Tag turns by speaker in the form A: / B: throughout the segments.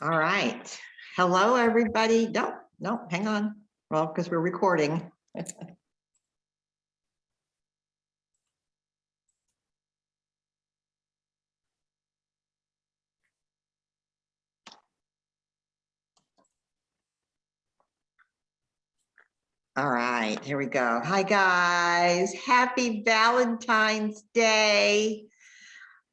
A: All right. Hello, everybody. No, hang on. Well, because we're recording. All right, here we go. Hi, guys. Happy Valentine's Day.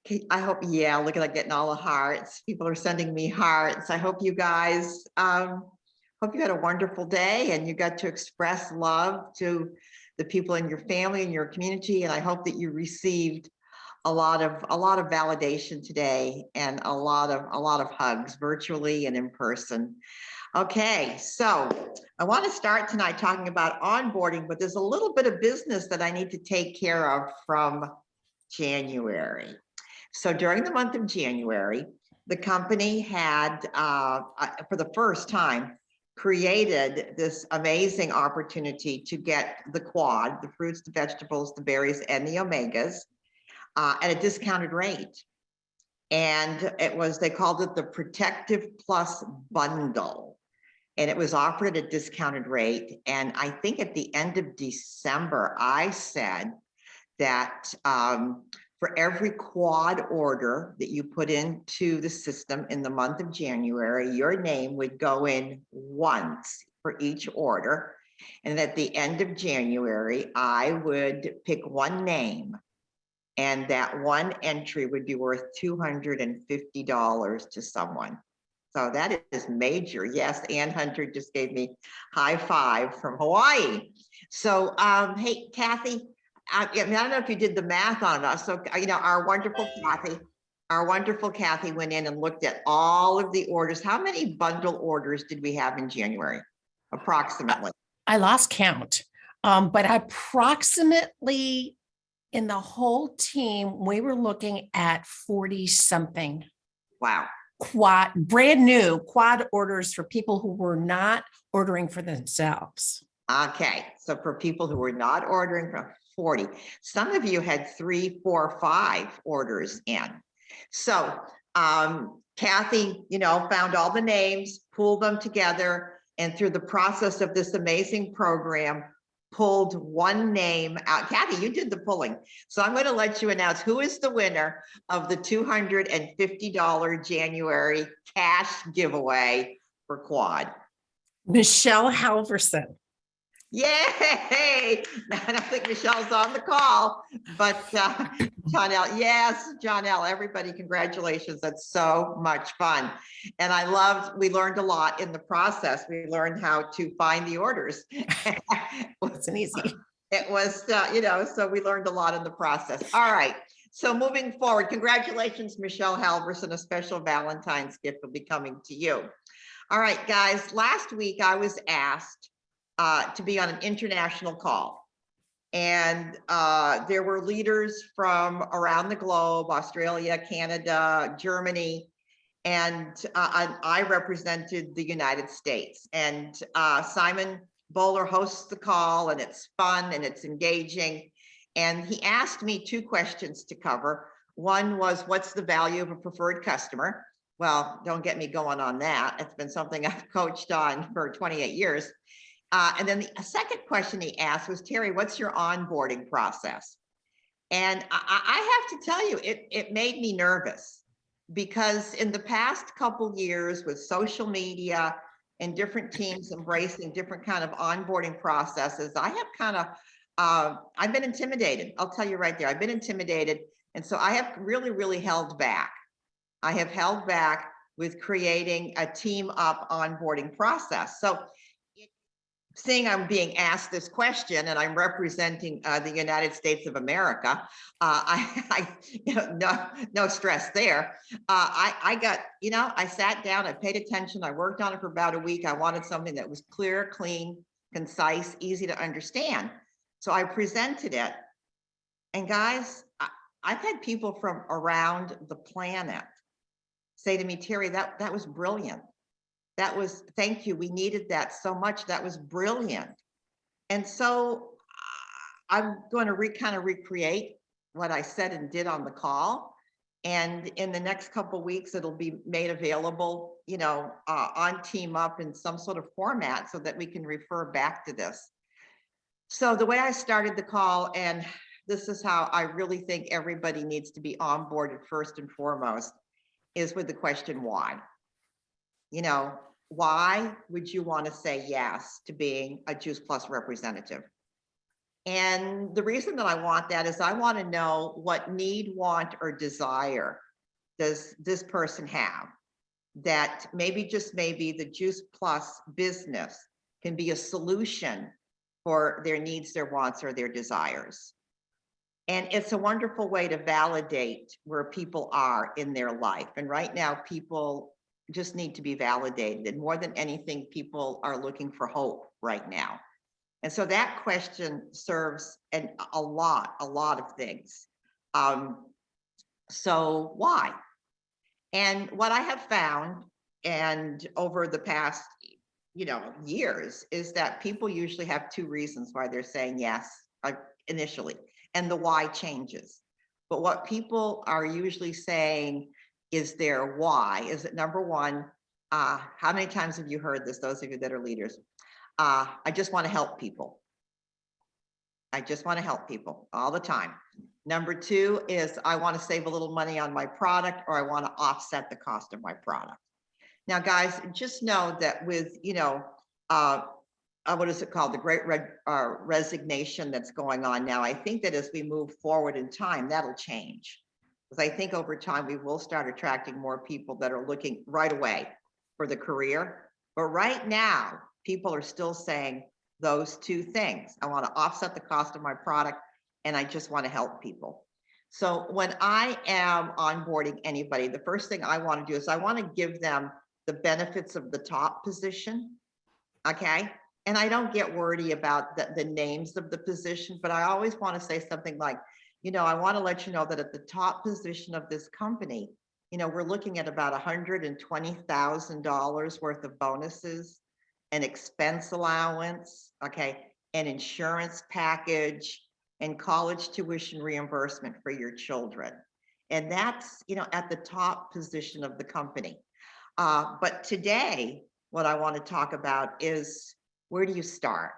A: Okay, I hope, yeah, look at that, getting all the hearts. People are sending me hearts. I hope you guys, hope you had a wonderful day and you got to express love to the people in your family and your community. And I hope that you received a lot of validation today and a lot of hugs, virtually and in person. Okay, so I want to start tonight talking about onboarding, but there's a little bit of business that I need to take care of from January. So during the month of January, the company had, for the first time, created this amazing opportunity to get the quad, the fruits, the vegetables, the berries, and the omegas at a discounted rate. And it was, they called it the Protective Plus Bundle. And it was offered at a discounted rate. And I think at the end of December, I said that for every quad order that you put into the system in the month of January, your name would go in once for each order. And at the end of January, I would pick one name, and that one entry would be worth $250 to someone. So that is major. Yes, Ann Hunter just gave me high five from Hawaii. So, hey, Kathy, I don't know if you did the math on us. So, our wonderful Kathy went in and looked at all of the orders. How many bundle orders did we have in January, approximately?
B: I lost count, but approximately in the whole team, we were looking at 40 something.
A: Wow.
B: Brand new quad orders for people who were not ordering for themselves.
A: Okay, so for people who were not ordering from 40, some of you had 3, 4, 5 orders in. So Kathy, found all the names, pulled them together, and through the process of this amazing program, pulled one name out. Kathy, you did the pulling. So I'm going to let you announce who is the winner of the $250 January cash giveaway for quad.
B: Michelle Halverson.
A: Yay! I don't think Michelle's on the call, but Johnelle, yes, Johnelle, everybody, congratulations. That's so much fun. And we learned a lot in the process. We learned how to find the orders.
B: It wasn't easy.
A: It was, so we learned a lot in the process. All right. So moving forward, congratulations, Michelle Halverson. A special Valentine's gift will be coming to you. All right, guys, last week I was asked to be on an international call. And there were leaders from around the globe, Australia, Canada, Germany, and I represented the United States. And Simon Bowler hosts the call, and it's fun and it's engaging. And he asked me 2 questions to cover. One was, what's the value of a preferred customer? Well, don't get me going on that. It's been something I've coached on for 28 years. And then the second question he asked was, Terry, what's your onboarding process? And I have to tell you, it made me nervous, because in the past couple years with social media and different teams embracing different kind of onboarding processes, I have kind of, I've been intimidated. I'll tell you right there, I've been intimidated. And so I have really, really held back. I have held back with creating a team up onboarding process. So seeing I'm being asked this question and I'm representing the United States of America, no stress there. I got, I sat down, I paid attention, I worked on it for about a week. I wanted something that was clear, clean, concise, easy to understand. So I presented it. And guys, I've had people from around the planet say to me, Terry, that was brilliant. That was, thank you. We needed that so much. That was brilliant. And so I'm going to kind of recreate what I said and did on the call. And in the next couple weeks, it'll be made available, on Team Up in some sort of format so that we can refer back to this. So the way I started the call, and this is how I really think everybody needs to be onboarded first and foremost, is with the question, why? Why would you want to say yes to being a Juice Plus representative? And the reason that I want that is I want to know what need, want, or desire does this person have that maybe, just maybe, the Juice Plus business can be a solution for their needs, their wants, or their desires. And it's a wonderful way to validate where people are in their life. And right now, people just need to be validated. And more than anything, people are looking for hope right now. And so that question serves a lot of things. So why? And what I have found, and over the past, years, is that people usually have two reasons why they're saying yes initially, and the why changes. But what people are usually saying is their why. Is it number one? How many times have you heard this, those of you that are leaders? I just want to help people. I just want to help people all the time. Number two is I want to save a little money on my product, or I want to offset the cost of my product. Now, guys, just know that with, what is it called? The great resignation that's going on now. I think that as we move forward in time, that'll change. Because I think over time, we will start attracting more people that are looking right away for the career. But right now, people are still saying those two things. I want to offset the cost of my product, and I just want to help people. So when I am onboarding anybody, the first thing I want to do is I want to give them the benefits of the top position, okay? And I don't get wordy about the names of the position, but I always want to say something like, I want to let you know that at the top position of this company, we're looking at about $120,000 worth of bonuses, an expense allowance, okay, an insurance package, and college tuition reimbursement for your children. And that's, at the top position of the company. But today, what I want to talk about is, where do you start?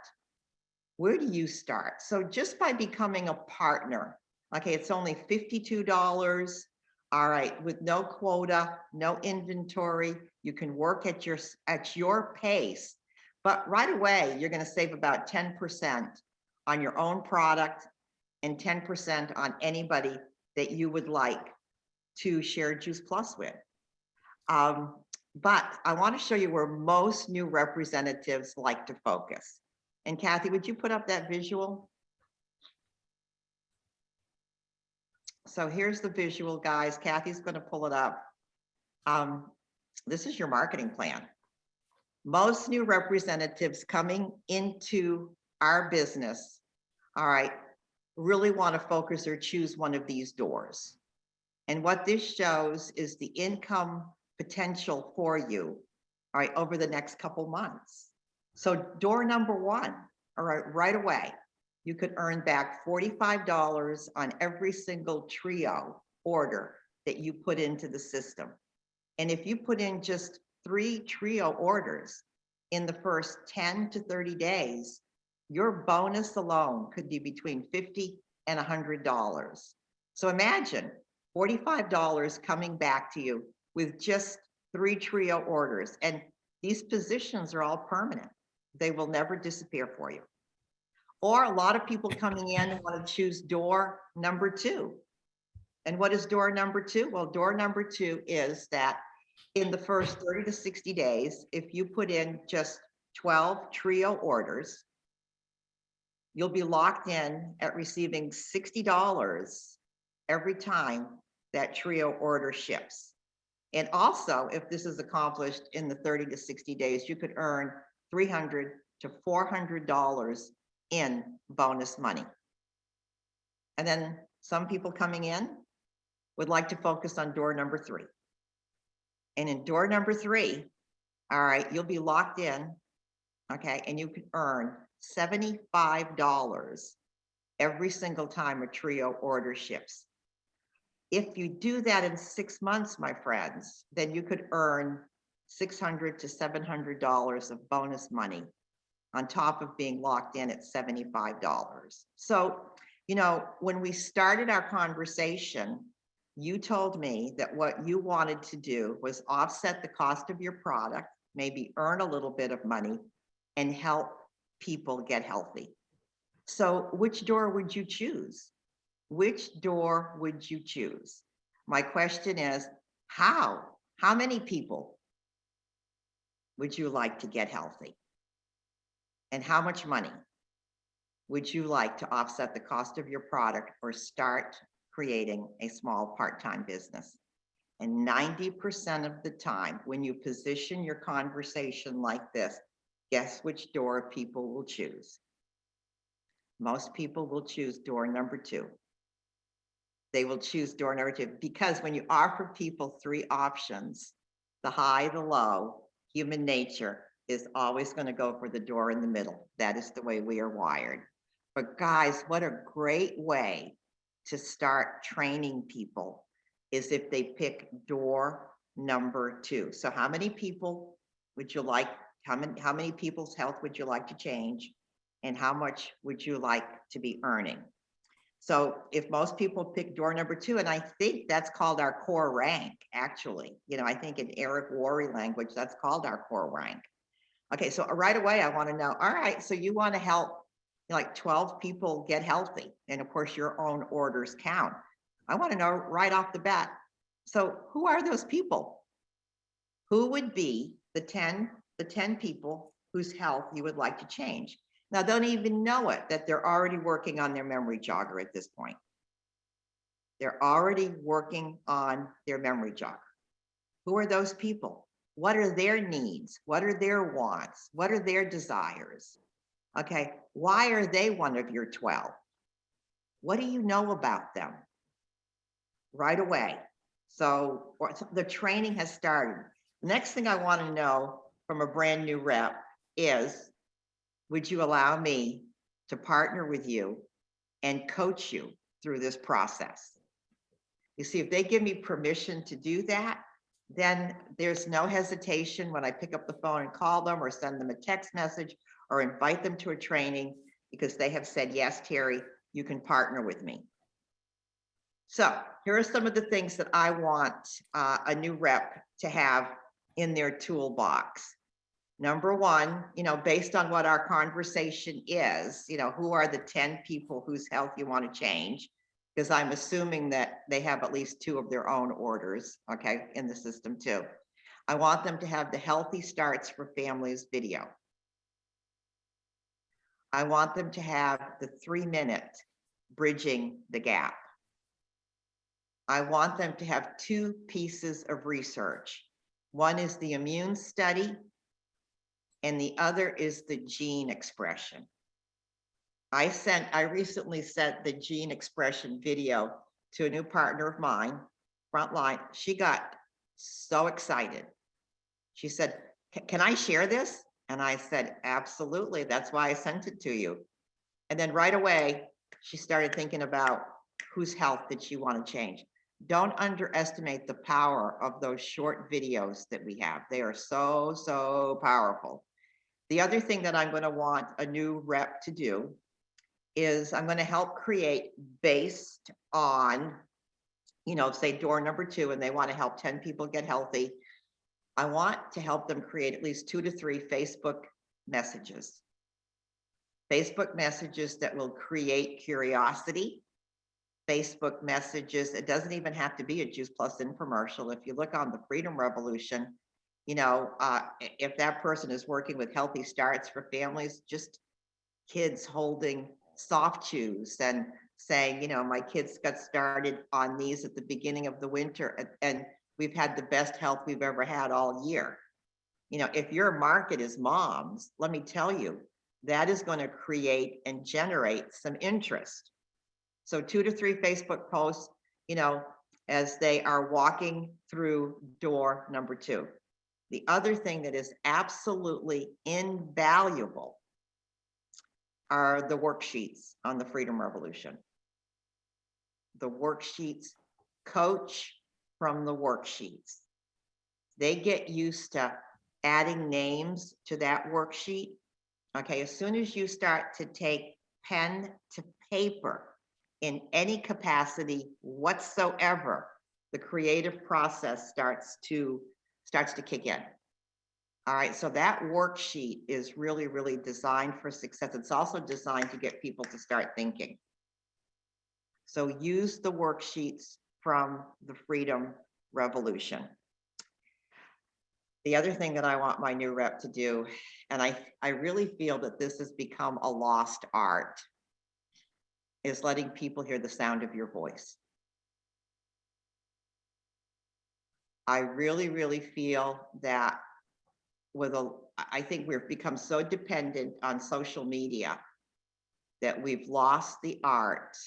A: Where do you start? So just by becoming a partner, okay, it's only $52. All right, with no quota, no inventory, you can work at your pace. But right away, you're going to save about 10% on your own product and 10% on anybody that you would like to share Juice Plus with. But I want to show you where most new representatives like to focus. And Kathy, would you put up that visual? So here's the visual, guys. Kathy's going to pull it up. This is your marketing plan. Most new representatives coming into our business, all right, really want to focus or choose one of these doors. And what this shows is the income potential for you, all right, over the next couple months. So door number one, all right, right away, you could earn back $45 on every single trio order that you put into the system. And if you put in just 3 trio orders in the first 10 to 30 days, your bonus alone could be between $50 and $100. So imagine $45 coming back to you with just 3 trio orders. And these positions are all permanent. They will never disappear for you. Or a lot of people coming in and want to choose door number 2. And what is door number 2? Well, door number 2 is that in the first 30 to 60 days, if you put in just 12 trio orders, you'll be locked in at receiving $60 every time that trio order ships. And also, if this is accomplished in the 30 to 60 days, you could earn $300 to $400 in bonus money. And then some people coming in would like to focus on door number 3. And in door number 3, all right, you'll be locked in, okay, and you can earn $75 every single time a trio order ships. If you do that in 6 months, my friends, then you could earn $600 to $700 of bonus money on top of being locked in at $75. So, when we started our conversation, you told me that what you wanted to do was offset the cost of your product, maybe earn a little bit of money, and help people get healthy. So which door would you choose? Which door would you choose? My question is, how? How many people would you like to get healthy? And how much money would you like to offset the cost of your product or start creating a small part-time business? And 90% of the time, when you position your conversation like this, guess which door people will choose? Most people will choose door number 2. They will choose door number 2 because when you offer people 3 options, the high, the low, human nature is always going to go for the door in the middle. That is the way we are wired. But guys, what a great way to start training people is if they pick door number 2. So how many people would you like, how many people's health would you like to change? And how much would you like to be earning? So if most people pick door number 2, and I think that's called our core rank, actually, I think in Eric Worre language, that's called our core rank. Okay, so right away, I want to know, all right, so you want to help like 12 people get healthy. And of course, your own orders count. I want to know right off the bat. So who are those people? Who would be the 10 people whose health you would like to change? Now, don't even know it, that they're already working on their memory jogger at this point. They're already working on their memory jogger. Who are those people? What are their needs? What are their wants? What are their desires? Okay, why are they one of your 12? What do you know about them? Right away. So the training has started. Next thing I want to know from a brand new rep is, would you allow me to partner with you and coach you through this process? You see, if they give me permission to do that, then there's no hesitation when I pick up the phone and call them or send them a text message or invite them to a training because they have said, yes, Terry, you can partner with me. So here are some of the things that I want a new rep to have in their toolbox. Number 1, based on what our conversation is, who are the 10 people whose health you want to change? Because I'm assuming that they have at least 2 of their own orders, okay, in the system too. I want them to have the Healthy Starts for Families video. I want them to have the 3-minute Bridging the Gap. I want them to have 2 pieces of research. One is the immune study, and the other is the gene expression. I recently sent the gene expression video to a new partner of mine, Frontline. She got so excited. She said, can I share this? And I said, absolutely. That's why I sent it to you. And then right away, she started thinking about whose health did she want to change. Don't underestimate the power of those short videos that we have. They are so, so powerful. The other thing that I'm going to want a new rep to do is I'm going to help create based on, say door number 2, and they want to help 10 people get healthy. I want to help them create at least 2 to 3 Facebook messages. Facebook messages that will create curiosity. Facebook messages, it doesn't even have to be a Juice Plus infomercial. If you look on the Freedom Revolution, if that person is working with Healthy Starts for Families, just kids holding soft chews and saying, my kids got started on these at the beginning of the winter and we've had the best health we've ever had all year. If your market is moms, let me tell you, that is going to create and generate some interest. So 2 to 3 Facebook posts, as they are walking through door number 2. The other thing that is absolutely invaluable are the worksheets on the Freedom Revolution. The worksheets coach from the worksheets. They get used to adding names to that worksheet. Okay, as soon as you start to take pen to paper in any capacity whatsoever, the creative process starts to kick in. All right, so that worksheet is really, really designed for success. It's also designed to get people to start thinking. So use the worksheets from the Freedom Revolution. The other thing that I want my new rep to do, and I really feel that this has become a lost art, is letting people hear the sound of your voice. I really, really feel that I think we've become so dependent on social media that we've lost the art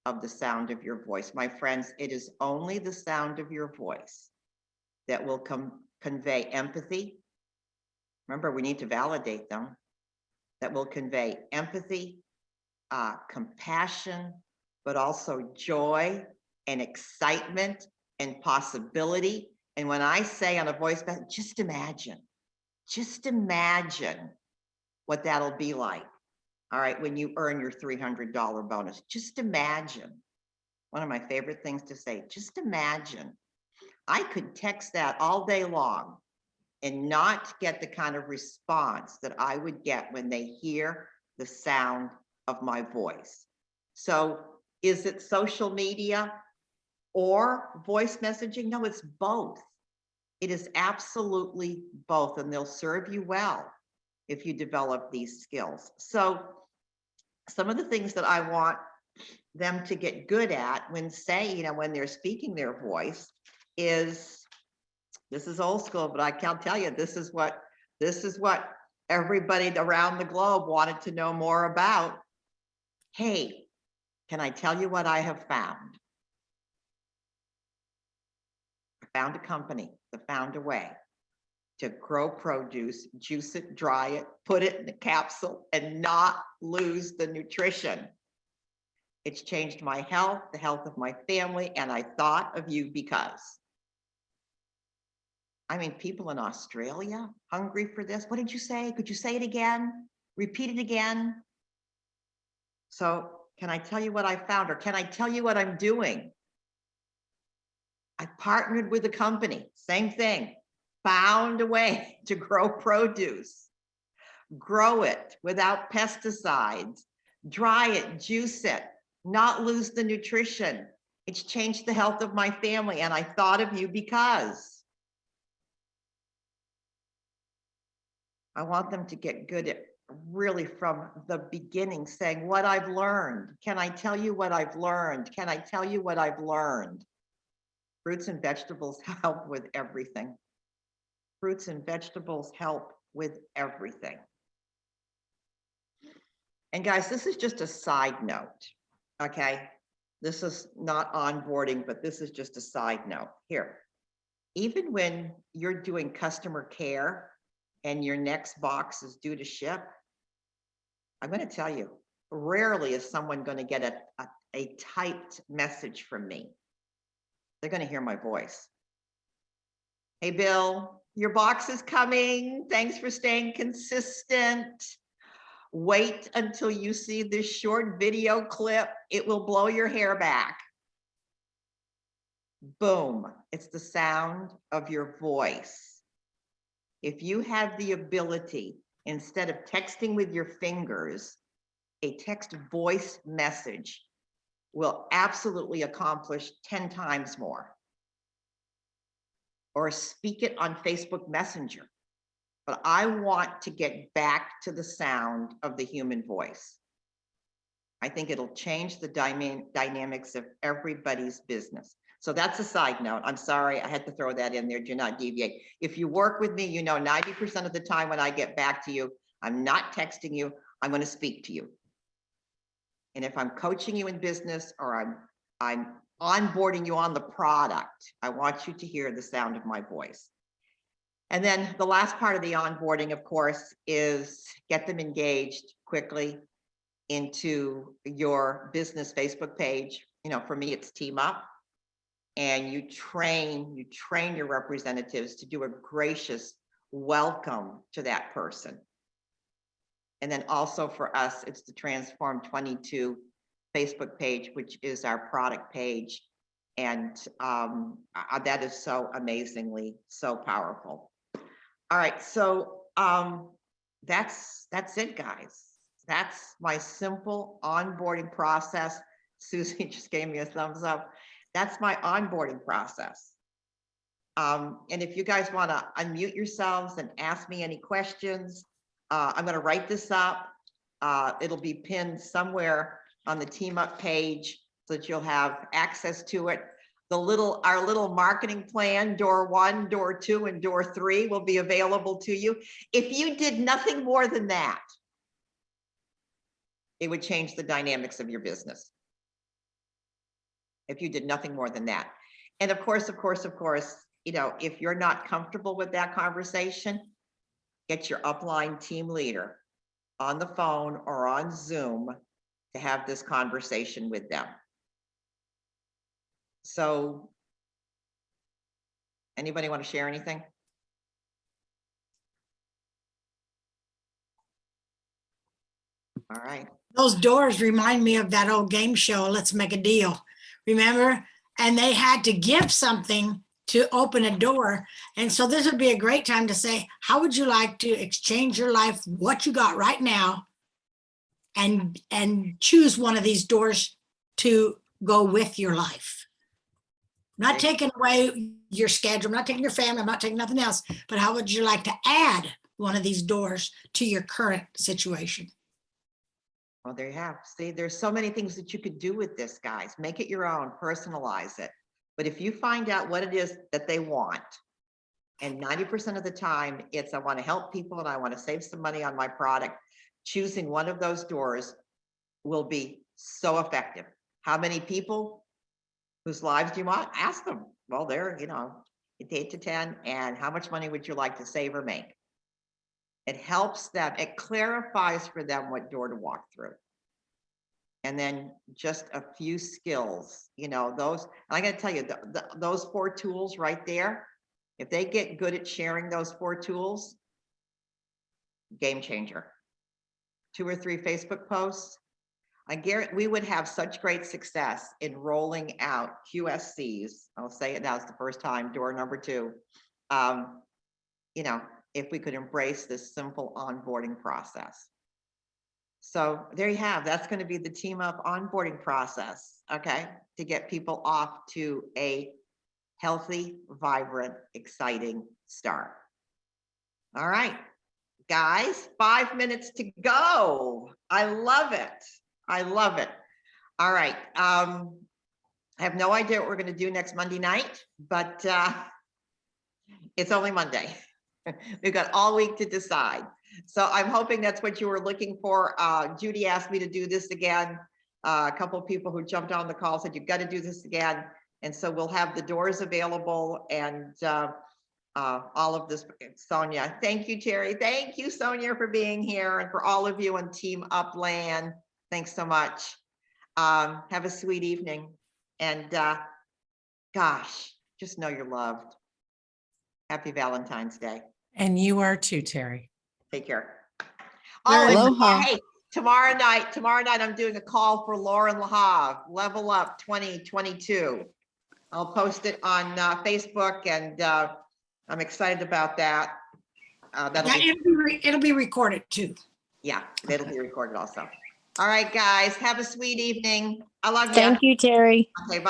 A: of the sound of your voice. My friends, it is only the sound of your voice that will convey empathy. Remember, we need to validate them. That will convey empathy, compassion, but also joy and excitement and possibility. And when I say on a voice message, just imagine what that'll be like. All right, when you earn your $300 bonus, just imagine. One of my favorite things to say, just imagine. I could text that all day long and not get the kind of response that I would get when they hear the sound of my voice. So is it social media or voice messaging? No, it's both. It is absolutely both, and they'll serve you well if you develop these skills. So some of the things that I want them to get good at when when they're speaking their voice is, this is old school, but I can't tell you, this is what everybody around the globe wanted to know more about. Hey, can I tell you what I have found? I found a company that found a way to grow produce, juice it, dry it, put it in a capsule, and not lose the nutrition. It's changed my health, the health of my family, and I thought of you because. I mean, people in Australia hungry for this. What did you say? Could you say it again? Repeat it again. So can I tell you what I found, or can I tell you what I'm doing? I partnered with a company, same thing, found a way to grow produce, grow it without pesticides, dry it, juice it, not lose the nutrition. It's changed the health of my family, and I thought of you because. I want them to get good at really from the beginning saying what I've learned. Can I tell you what I've learned? Can I tell you what I've learned? Fruits and vegetables help with everything. Fruits and vegetables help with everything. And guys, this is just a side note, okay? This is not onboarding, but this is just a side note. Here, even when you're doing customer care and your next box is due to ship, I'm going to tell you, rarely is someone going to get a typed message from me. They're going to hear my voice. Hey, Bill, your box is coming. Thanks for staying consistent. Wait until you see this short video clip. It will blow your hair back. Boom. It's the sound of your voice. If you have the ability, instead of texting with your fingers, a text voice message will absolutely accomplish 10 times more. Or speak it on Facebook Messenger. But I want to get back to the sound of the human voice. I think it'll change the dynamics of everybody's business. So that's a side note. I'm sorry, I had to throw that in there. Do not deviate. If you work with me, you know 90% of the time when I get back to you, I'm not texting you, I'm going to speak to you. And if I'm coaching you in business or I'm onboarding you on the product, I want you to hear the sound of my voice. And then the last part of the onboarding, of course, is get them engaged quickly into your business Facebook page. You know, for me, it's Team Up. and you train your representatives to do a gracious welcome to that person. And then also for us, it's the Transform 22 Facebook page, which is our product page. And that is so amazingly, so powerful. All right, so that's it, guys. That's my simple onboarding process. Susie just gave me a thumbs up. That's my onboarding process. And if you guys want to unmute yourselves and ask me any questions, I'm going to write this up. It'll be pinned somewhere on the Team Up page so that you'll have access to it. Our little marketing plan, door 1, door 2, and door 3 will be available to you. If you did nothing more than that, it would change the dynamics of your business. If you did nothing more than that. And of course, you know, if you're not comfortable with that conversation, get your upline team leader on the phone or on Zoom to have this conversation with them. So, anybody want to share anything? All right.
C: Those doors remind me of that old game show, Let's Make a Deal. Remember? And they had to give something to open a door. And so this would be a great time to say, how would you like to exchange your life, what you got right now, and choose one of these doors to go with your life? Not taking away your schedule, I'm not taking your family, I'm not taking nothing else, but how would you like to add one of these doors to your current situation?
A: Well, there you have. See, there's so many things that you could do with this, guys. Make it your own, personalize it. But if you find out what it is that they want, and 90% of the time it's, I want to help people and I want to save some money on my product, choosing one of those doors will be so effective. How many people whose lives do you want? Ask them. Well, they're, you know, it's 8 to 10, and how much money would you like to save or make? It helps them, it clarifies for them what door to walk through. And then just a few skills, you know, those, and I gotta tell you, those 4 tools right there, if they get good at sharing those 4 tools, game changer. 2 or 3 Facebook posts, I guarantee we would have such great success in rolling out QSCs. I'll say it now, it's the first time, door number 2. You know, if we could embrace this simple onboarding process. So there you have, that's going to be the Team Up onboarding process, okay, to get people off to a healthy, vibrant, exciting start. All right, guys, 5 minutes to go. I love it. I love it. All right. I have no idea what we're going to do next Monday night, but it's only Monday. We've got all week to decide. So I'm hoping that's what you were looking for. Judy asked me to do this again. A couple of people who jumped on the call said, you've got to do this again. And so we'll have the doors available and all of this. Sonia, thank you, Terry. Thank you, Sonia, for being here, and for all of you on Team Upland. Thanks so much. Have a sweet evening. And gosh, just know you're loved. Happy Valentine's Day.
B: And you are too, Terry.
A: Take care. Oh, and
D: Aloha.
A: hey, tomorrow night, I'm doing a call for Lauren Lahav, Level Up 2022. I'll post it on Facebook, and I'm excited about that.
C: It'll be recorded too.
A: Yeah, it'll be recorded also. All right, guys, have a sweet evening. I love you.
D: Thank you, Terry.
A: Okay, bye.